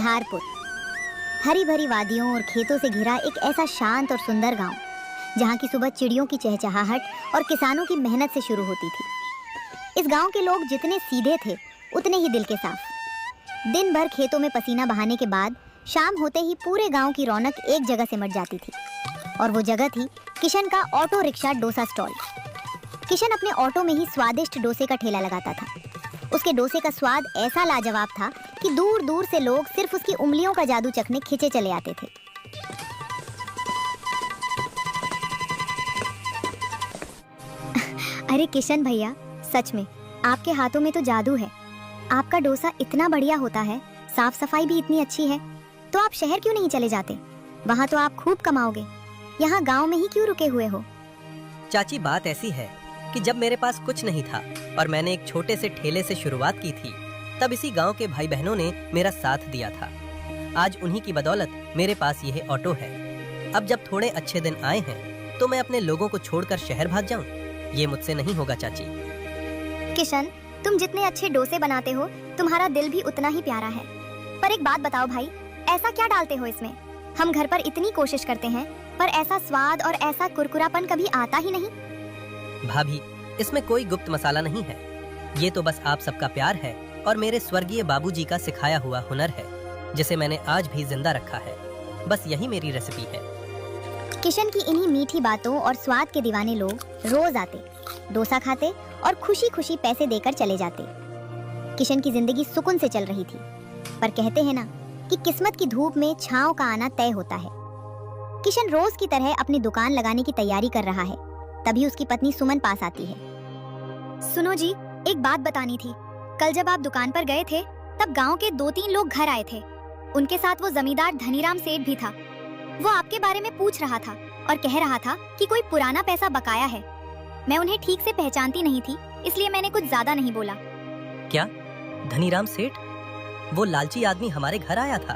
मल्हारपुर। हरी भरी वादियों और खेतों से घिरा एक ऐसा शांत और सुंदर गांव, जहां की सुबह चिड़ियों की चहचहाहट और किसानों की मेहनत से शुरू होती थी। इस गांव के लोग जितने सीधे थे, उतने ही दिल के साफ। दिन भर खेतों में पसीना बहाने के बाद शाम होते ही पूरे गांव की रौनक एक जगह सिमट जाती थी, और वो जगह थी किशन का auto rickshaw dosa stall. Kishan अपने ऑटो में ही स्वादिष्ट डोसे का ठेला लगाता था। उसके डोसे का स्वाद ऐसा लाजवाब था कि दूर दूर से लोग सिर्फ उसकी उंगलियों का जादू चखने खिंचे चले आते थे। अरे किशन भैया, सच में आपके हाथों में तो जादू है। आपका डोसा इतना बढ़िया होता है, साफ सफाई भी इतनी अच्छी है, तो आप शहर क्यों नहीं चले जाते? वहाँ तो आप खूब कमाओगे। यहाँ गांव में ही क्यों रुके हुए हो? चाची, बात ऐसी है कि जब मेरे पास कुछ नहीं था और मैंने एक छोटे से ठेले से शुरुआत की थी, तब इसी गांव के भाई बहनों ने मेरा साथ दिया था। आज उन्हीं की बदौलत मेरे पास यह ऑटो है। अब जब थोड़े अच्छे दिन आए हैं, तो मैं अपने लोगों को छोड़कर शहर भाग जाऊं? ये मुझसे नहीं होगा चाची। किशन, तुम जितने अच्छे डोसे बनाते हो, तुम्हारा दिल भी उतना ही प्यारा है। पर एक बात बताओ भाई, ऐसा क्या डालते हो इसमें? हम घर पर इतनी कोशिश करते हैं, पर ऐसा स्वाद और ऐसा कुरकुरापन कभी आता ही नहीं। भाभी, इसमें कोई गुप्त मसाला नहीं है। ये तो बस आप सबका प्यार है और मेरे स्वर्गीय बाबूजी का सिखाया हुआ हुनर है, जिसे मैंने आज भी जिंदा रखा है। बस यही मेरी रेसिपी है। किशन की इन्हीं मीठी बातों और स्वाद के दीवाने लोग रोज आते, डोसा खाते और खुशी खुशी पैसे देकर चले जाते। किशन की जिंदगी सुकून से चल रही थी, पर कहते हैं ना कि किस्मत की धूप में छांव का आना तय होता है। किशन रोज की तरह अपनी दुकान लगाने की तैयारी कर रहा है, तभी उसकी पत्नी सुमन पास आती है। सुनो जी, एक बात बतानी थी। कल जब आप दुकान पर गए थे, तब गांव के 2-3 लोग घर आए थे। उनके साथ वो जमींदार धनीराम सेठ भी था। वो आपके बारे में पूछ रहा था और कह रहा था कि कोई पुराना पैसा बकाया है। मैं उन्हें ठीक से पहचानती नहीं थी, इसलिए मैंने कुछ ज्यादा नहीं बोला। क्या धनीराम सेठ? वो लालची आदमी हमारे घर आया था,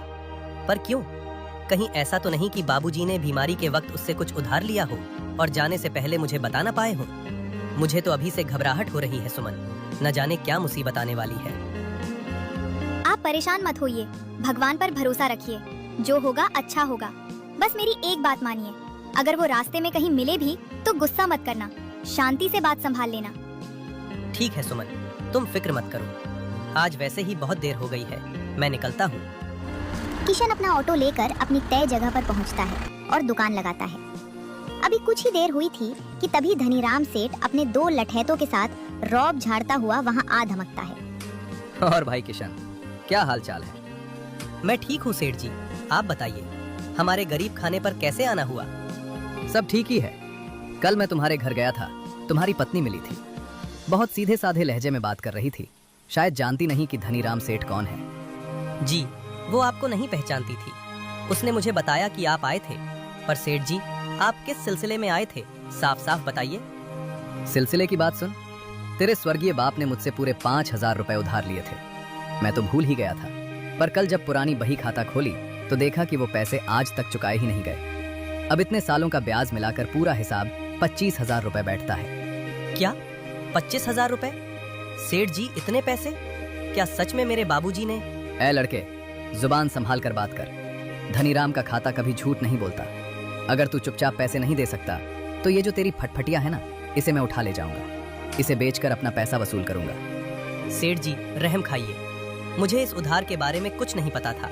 पर क्यों? कहीं ऐसा तो नहीं कि बाबूजी ने बीमारी के वक्त उससे कुछ उधार लिया हो और जाने से पहले मुझे बता ना पाए हो? मुझे तो अभी से घबराहट हो रही है सुमन, न जाने क्या मुसीबत आने वाली है। आप परेशान मत होइए, भगवान पर भरोसा रखिए, जो होगा अच्छा होगा। बस मेरी एक बात मानिए, अगर वो रास्ते में कहीं मिले भी तो गुस्सा मत करना, शांति से बात संभाल लेना। ठीक है सुमन, तुम फिक्र मत करो। आज वैसे ही बहुत देर हो गई है, मैं निकलता हूँ। किशन अपना ऑटो लेकर अपनी तय जगह पर पहुँचता है और दुकान लगाता है। अभी कुछ ही देर हुई थी कि तभी धनीराम सेठ अपने 2 लठैतों के साथ रौब झाड़ता हुआ वहाँ आ धमकता है। और भाई किशन, क्या हाल चाल है? मैं ठीक हूँ सेठ जी, आप बताइए, हमारे गरीब खाने पर कैसे आना हुआ? सब ठीक ही है। कल मैं तुम्हारे घर गया था, तुम्हारी पत्नी मिली थी। बहुत सीधे साधे लहजे में बात कर रही थी। शायद जानती नहीं कि धनीराम सेठ कौन है। जी, वो आपको नहीं पहचानती थी। उसने मुझे बताया कि आप आए थे। पर सेठ जी, आप किस सिलसिले में आए थे? साफ साफ बताइए। सिलसिले की बात सुन। तेरे स्वर्गीय बाप ने मुझसे पूरे 5,000 रुपए उधार लिए थे। मैं तो भूल ही गया था, पर कल जब पुरानी बही खाता खोली तो देखा कि वो पैसे आज तक चुकाए ही नहीं गए। अब इतने सालों का ब्याज मिलाकर पूरा हिसाब 25,000 रुपए बैठता है। क्या 25,000 रुपए? सेठ जी, इतने पैसे? क्या सच में मेरे बाबूजी ने? ऐ लड़के, जुबान संभाल कर बात कर। धनीराम का खाता कभी झूठ नहीं बोलता। अगर तू चुपचाप पैसे नहीं दे सकता तो ये जो तेरी फटफटिया है ना, इसे मैं उठा ले जाऊंगा। इसे बेचकर अपना पैसा वसूल करूंगा। सेठ जी, रहम खाइए। मुझे इस उधार के बारे में कुछ नहीं पता था,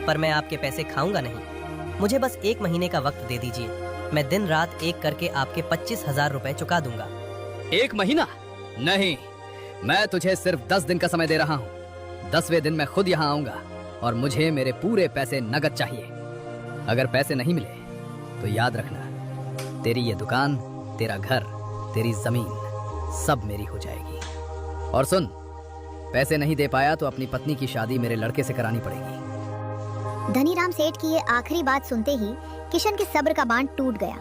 पर मैं आपके पैसे खाऊंगा नहीं। मुझे बस 1 महीने का वक्त दे दीजिए, मैं दिन रात एक करके आपके 25,000 रुपए चुका दूंगा। 1 महीना? नहीं, मैं तुझे सिर्फ 10 दिन का समय दे रहा हूँ। 10वें दिन मैं खुद यहाँ आऊंगा और मुझे मेरे पूरे पैसे नगद चाहिए। अगर पैसे नहीं मिले तो याद रखना, तेरी ये दुकान, तेरा घर, तेरी जमीन सब मेरी हो जाएगी। और सुन, पैसे नहीं दे पाया तो अपनी पत्नी की शादी मेरे लड़के से करानी पड़ेगी। धनीराम सेठ की ये आखिरी बात सुनते ही किशन के सब्र का बांध टूट गया।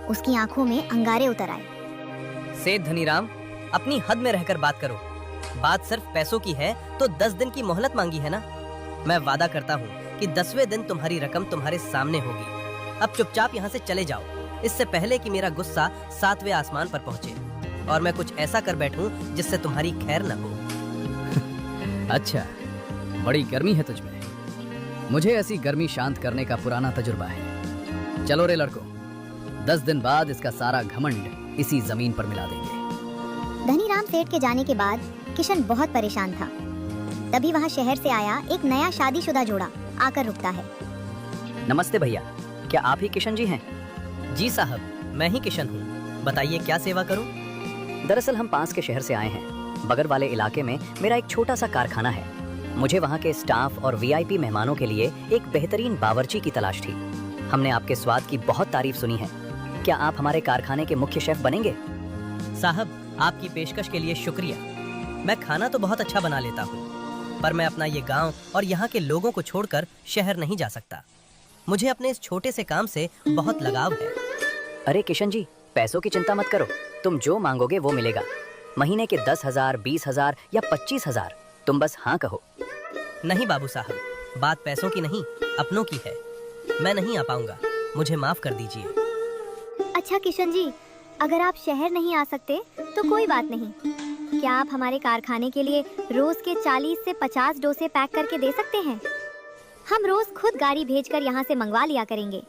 उसकी आंखों में अंगारे उतर आए। सेठ धनीराम, अपनी हद में रहकर बात करो। बात सिर्फ पैसों की है तो 10 दिन की मोहलत मांगी है ना। मैं वादा करता हूँ कि 10वें दिन तुम्हारी रकम तुम्हारे सामने होगी। अब चुपचाप यहाँ से चले जाओ, इससे पहले कि मेरा गुस्सा 7वें आसमान पर पहुँचे और मैं कुछ ऐसा कर बैठूं जिससे तुम्हारी खैर न हो। अच्छा, बड़ी गर्मी है तुझमें। मुझे ऐसी गर्मी शांत करने का पुराना तजुर्बा है। चलो रे लड़को, 10 दिन बाद इसका सारा घमंड इसी जमीन पर मिला देंगे। धनीराम सेठ के जाने के बाद किशन बहुत परेशान था। तभी वहाँ शहर से आया एक नया शादीशुदा जोड़ा आकर रुकता है। नमस्ते भैया, क्या आप ही किशन जी हैं? जी साहब, मैं ही किशन हूँ। बताइए क्या सेवा करूँ? दरअसल हम पास के शहर से आए हैं। बगल वाले इलाके में मेरा एक छोटा सा कारखाना है। मुझे वहाँ के स्टाफ और वीआईपी मेहमानों के लिए एक बेहतरीन बावर्ची की तलाश थी। हमने आपके स्वाद की बहुत तारीफ सुनी है। क्या आप हमारे कारखाने के मुख्य शेफ बनेंगे? साहब, आपकी पेशकश के लिए शुक्रिया। मैं खाना तो बहुत अच्छा बना लेता हूँ, पर मैं अपना ये गांव और यहाँ के लोगों को छोड़कर शहर नहीं जा सकता। मुझे अपने इस छोटे से काम से बहुत लगाव है। अरे किशन जी, पैसों की चिंता मत करो। तुम जो मांगोगे वो मिलेगा। महीने के 10,000, 20,000 या 25,000, तुम बस हाँ कहो। नहीं बाबू साहब, बात पैसों की नहीं, अपनों की है। मैं नहीं आ पाऊंगा, मुझे माफ कर दीजिए। अच्छा किशन जी, अगर आप शहर नहीं आ सकते तो कोई बात नहीं। क्या आप हमारे कारखाने के लिए रोज के 40 से 50 डोसे पैक करके दे सकते हैं? हम रोज खुद गाड़ी भेजकर यहाँ से मंगवा लिया करेंगे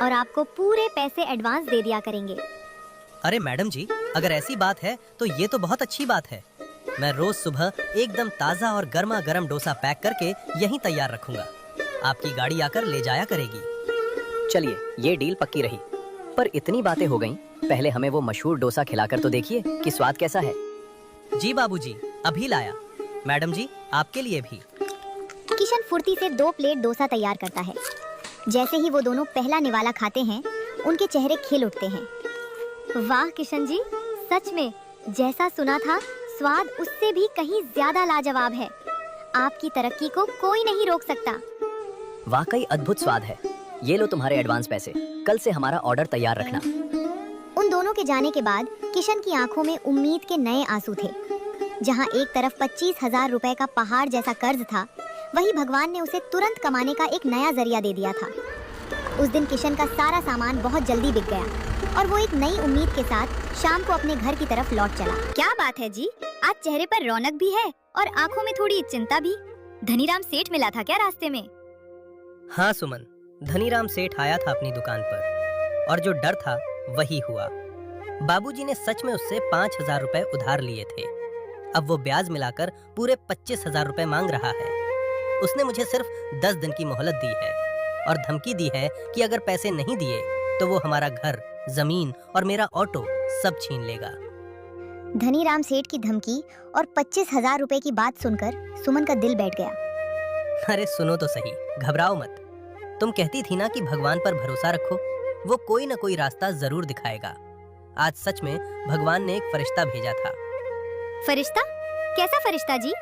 और आपको पूरे पैसे एडवांस दे दिया करेंगे। अरे मैडम जी, अगर ऐसी बात है तो ये तो बहुत अच्छी बात है। मैं रोज सुबह एकदम ताज़ा और गर्मा गर्म डोसा पैक करके यहीं तैयार रखूंगा। आपकी गाड़ी आकर ले जाया करेगी। चलिए, ये डील पक्की रही। पर इतनी बातें हो गईं, पहले हमें वो मशहूर डोसा खिलाकर तो देखिए कि स्वाद कैसा है। जी बाबूजी, अभी लाया। मैडम जी, आपके लिए भी। किशन फुर्ती से 2 प्लेट डोसा तैयार करता है। जैसे ही वो दोनों पहला निवाला खाते हैं, उनके चेहरे खिल उठते हैं। वाह किशन जी, सच में जैसा सुना था, स्वाद उससे भी कहीं ज्यादा लाजवाब है। आपकी तरक्की को कोई नहीं रोक सकता। वाकई अद्भुत स्वाद है। ये लो तुम्हारे एडवांस पैसे। कल से हमारा ऑर्डर तैयार रखना। उन दोनों के जाने के बाद किशन की आंखों में उम्मीद के नए आंसू थे। जहां एक तरफ 25,000 रुपए का पहाड़ जैसा कर्ज था, वहीं भगवान ने उसे तुरंत कमाने का एक नया जरिया दे दिया था। उस दिन किशन का सारा सामान बहुत जल्दी बिक गया और वो एक नई उम्मीद के साथ शाम को अपने घर की तरफ लौट चला। क्या बात है जी, आज चेहरे पर रौनक भी है और आंखों में थोड़ी चिंता भी। धनीराम सेठ मिला था क्या रास्ते में? हाँ सुमन, धनीराम सेठ आया था अपनी दुकान पर और जो डर था वही हुआ। बाबूजी ने सच में उससे 5,000 रुपए उधार लिए थे। अब वो ब्याज मिलाकर पूरे 25,000 रुपए मांग रहा है। उसने मुझे सिर्फ 10 दिन की मोहलत दी है और धमकी दी है कि अगर पैसे नहीं दिए तो वो हमारा घर, जमीन और मेरा ऑटो सब छीन लेगा। धनीराम सेठ की धमकी और 25,000 रुपए की बात सुनकर सुमन का दिल बैठ गया। अरे सुनो तो सही, घबराओ मत। तुम कहती थी ना कि भगवान पर भरोसा रखो, वो कोई न कोई रास्ता जरूर दिखाएगा। आज सच में भगवान ने एक फरिश्ता भेजा था। फरिश्ता? कैसा फरिश्ता जी?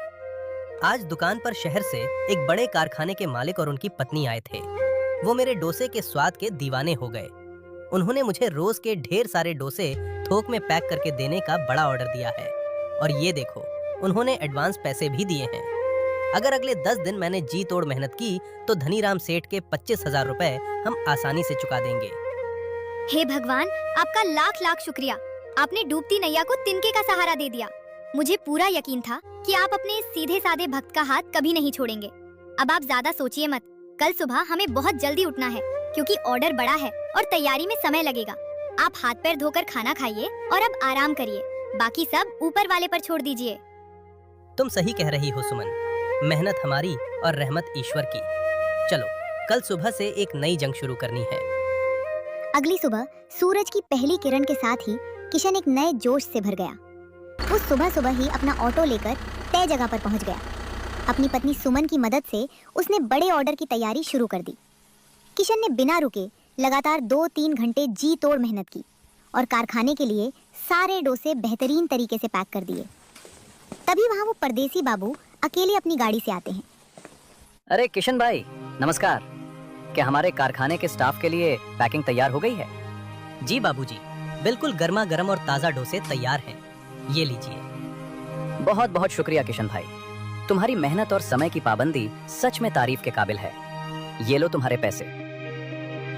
आज दुकान पर शहर से एक बड़े कारखाने के मालिक और उनकी पत्नी आए थे। वो मेरे डोसे के स्वाद के दीवाने हो गए। उन्होंने मुझे रोज के ढेर सारे डोसे थोक में पैक करके देने का बड़ा ऑर्डर दिया है और ये देखो, उन्होंने एडवांस पैसे भी दिए हैं। अगर अगले 10 दिन मैंने जी तोड़ मेहनत की तो धनीराम सेठ के 25,000 रुपए हम आसानी से चुका देंगे। हे भगवान, आपका लाख लाख शुक्रिया। आपने डूबती नैया को तिनके का सहारा दे दिया। मुझे पूरा यकीन था कि आप अपने इस सीधे साधे भक्त का हाथ कभी नहीं छोड़ेंगे। अब आप ज्यादा सोचिए मत। कल सुबह हमें बहुत जल्दी उठना है क्योंकि ऑर्डर बड़ा है और तैयारी में समय लगेगा। आप हाथ पैर धोकर खाना खाइए और अब आराम करिए। बाकी सब ऊपर वाले पर छोड़ दीजिए। तुम सही कह रही हो सुमन, मेहनत हमारी और रहमत ईश्वर की। चलो, कल सुबह से एक नई जंग शुरू करनी है। अगली सुबह सूरज की पहली किरण के साथ ही किशन एक नए जोश से भर गया। वो सुबह सुबह ही अपना ऑटो लेकर तय जगह पर पहुंच गया। अपनी पत्नी सुमन की मदद से उसने बड़े ऑर्डर की तैयारी शुरू कर दी। किशन ने बिना रुके लगातार 2-3 घंटे जी तोड़ मेहनत की और कारखाने के लिए सारे डोसे बेहतरीन तरीके से पैक कर दिए। तभी वहाँ वो परदेसी बाबू अकेले अपनी गाड़ी से आते हैं। अरे किशन भाई, नमस्कार। क्या हमारे कारखाने के स्टाफ के लिए पैकिंग तैयार हो गई है? जी बाबूजी, बिल्कुल गर्मा गर्म और ताज़ा डोसे तैयार हैं। ये लीजिए। बहुत बहुत शुक्रिया किशन भाई। तुम्हारी मेहनत और समय की पाबंदी सच में तारीफ के काबिल है। ये लो तुम्हारे पैसे।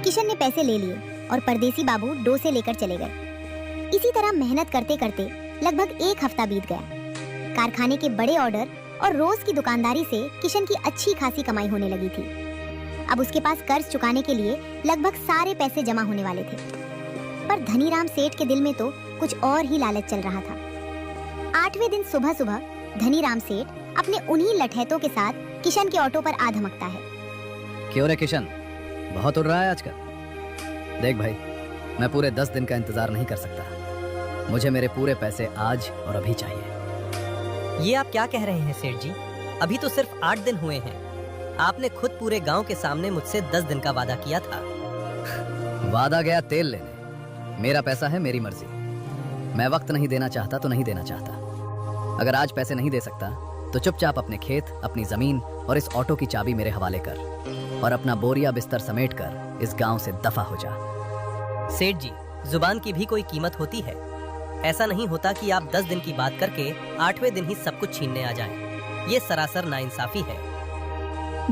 किशन ने पैसे ले लिए और परदेसी बाबू डोसे लेकर चले गए। इसी तरह मेहनत करते करते लगभग 1 हफ्ता बीत गया। कारखाने के बड़े ऑर्डर और रोज की दुकानदारी से किशन की अच्छी खासी कमाई होने लगी थी। अब उसके पास कर्ज चुकाने के लिए लगभग सारे पैसे जमा होने वाले थे। पर धनीराम सेठ के दिल में तो कुछ और ही लालच चल रहा था। 8वें दिन सुबह सुबह धनीराम सेठ अपने उन्हीं लठैतों के साथ किशन के ऑटो पर आ धमकता है। क्यों रे किशन, बहुत उड़ रहा है आजकल? देख भाई, मैं पूरे 10 दिन का इंतजार नहीं कर सकता। मुझे मेरे पूरे पैसे आज और अभी चाहिए। ये आप क्या कह रहे हैं सेठ जी? अभी तो सिर्फ 8 दिन हुए हैं। आपने खुद पूरे गांव के सामने मुझसे 10 दिन का वादा किया था। वादा गया तेल लेने। मेरा पैसा है, मेरी मर्जी। मैं वक्त नहीं देना चाहता तो नहीं देना चाहता। अगर आज पैसे नहीं दे सकता तो चुपचाप अपने खेत, अपनी जमीन और इस ऑटो की चाबी मेरे हवाले कर और अपना बोरिया बिस्तर समेट कर इस गांव से दफा हो जा। सेठ जी, जुबान की भी कोई कीमत होती है। ऐसा नहीं होता कि आप 10 दिन की बात करके 8वें दिन ही सब कुछ छीनने आ जाएं। ये सरासर नाइंसाफी है।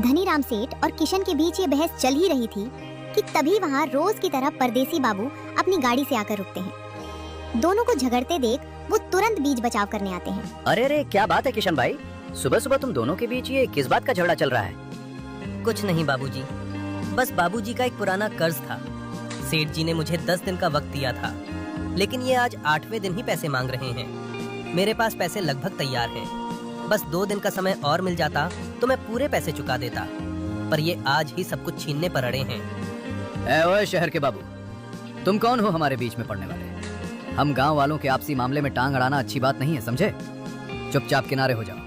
धनीराम सेठ और किशन के बीच ये बहस चल ही रही थी कि तभी वहाँ रोज की तरह परदेसी बाबू अपनी गाड़ी से आकर रुकते हैं। दोनों को झगड़ते देख वो तुरंत बीच बचाव करने आते हैं। अरे क्या बात है किशन भाई, सुबह सुबह तुम दोनों के बीच ये किस बात का झगड़ा चल रहा है? कुछ नहीं बाबूजी, बस बाबूजी का एक पुराना कर्ज था। सेठ जी ने मुझे 10 दिन का वक्त दिया था, लेकिन ये आज 8वें दिन ही पैसे मांग रहे हैं। मेरे पास पैसे लगभग तैयार हैं। बस 2 दिन का समय और मिल जाता तो मैं पूरे पैसे चुका देता, पर ये आज ही सब कुछ छीनने पर अड़े हैं। ए ओए शहर के बाबू, तुम कौन हो हमारे बीच में पड़ने वाले? हम गांव वालों के आपसी मामले में टांग अड़ाना अच्छी बात नहीं है, समझे? चुपचाप किनारे हो जाओ।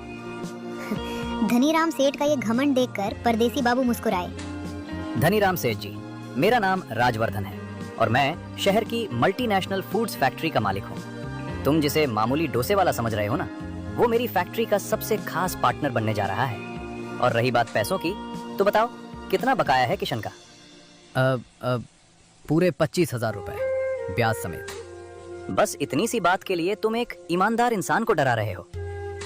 धनीराम सेठ का ये घमंड देखकर परदेसी बाबू मुस्कुराए। धनीराम सेठ जी, मेरा नाम राजवर्धन है और मैं शहर की मल्टीनेशनल फूड्स फैक्ट्री का मालिक हूँ। तुम जिसे मामूली डोसे वाला समझ रहे हो ना, वो मेरी फैक्ट्री का सबसे खास पार्टनर बनने जा रहा है। और रही बात पैसों की, तो बताओ कितना बकाया है किशन का? पूरे 25,000 रुपए ब्याज समेत। बस इतनी सी बात के लिए तुम एक ईमानदार इंसान को डरा रहे हो।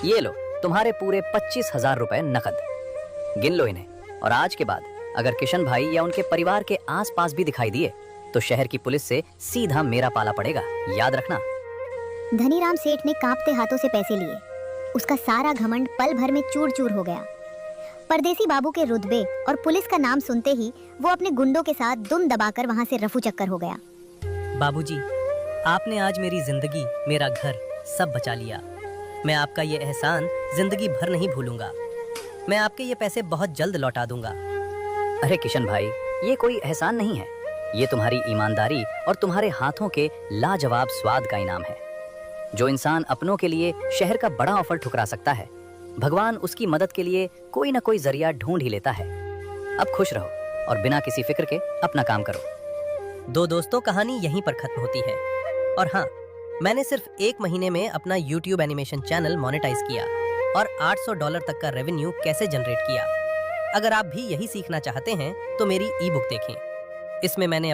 ये लो तुम्हारे पूरे 25,000 रुपए नकद। गिन लो इन्हें, और आज के बाद अगर किशन भाई या उनके परिवार के आसपास भी दिखाई दिए तो शहर की पुलिस से सीधा मेरा पाला पड़ेगा, याद रखना। धनीराम सेठ ने कांपते हाथों से पैसे लिए। उसका सारा घमंड पल भर में चूर चूर हो गया। परदेसी बाबू के रुतबे और पुलिस का नाम सुनते ही वो अपने गुंडों के साथ दुम दबाकर वहां से रफू चक्कर हो गया। बाबूजी, आपने आज मेरी जिंदगी, मेरा घर सब बचा लिया। मैं आपका ये एहसान जिंदगी भर नहीं भूलूंगा। मैं आपके ये पैसे बहुत जल्द लौटा दूंगा। अरे किशन भाई, ये कोई एहसान नहीं है, ये तुम्हारी ईमानदारी और तुम्हारे हाथों के लाजवाब स्वाद का इनाम है। जो इंसान अपनों के लिए शहर का बड़ा ऑफर ठुकरा सकता है, भगवान उसकी मदद के लिए कोई ना कोई जरिया ढूंढ ही लेता है। अब खुश रहो और बिना किसी फिक्र के अपना काम करो। दो दोस्तों, कहानी यहीं पर खत्म होती है। और हाँ, मैंने सिर्फ 1 महीने में अपना YouTube एनिमेशन चैनल मोनेटाइज किया और $800 तक का रेवेन्यू कैसे जनरेट किया। अगर आप भी यही सीखना चाहते हैं तो मेरी ई बुक देखें। इसमें मैंने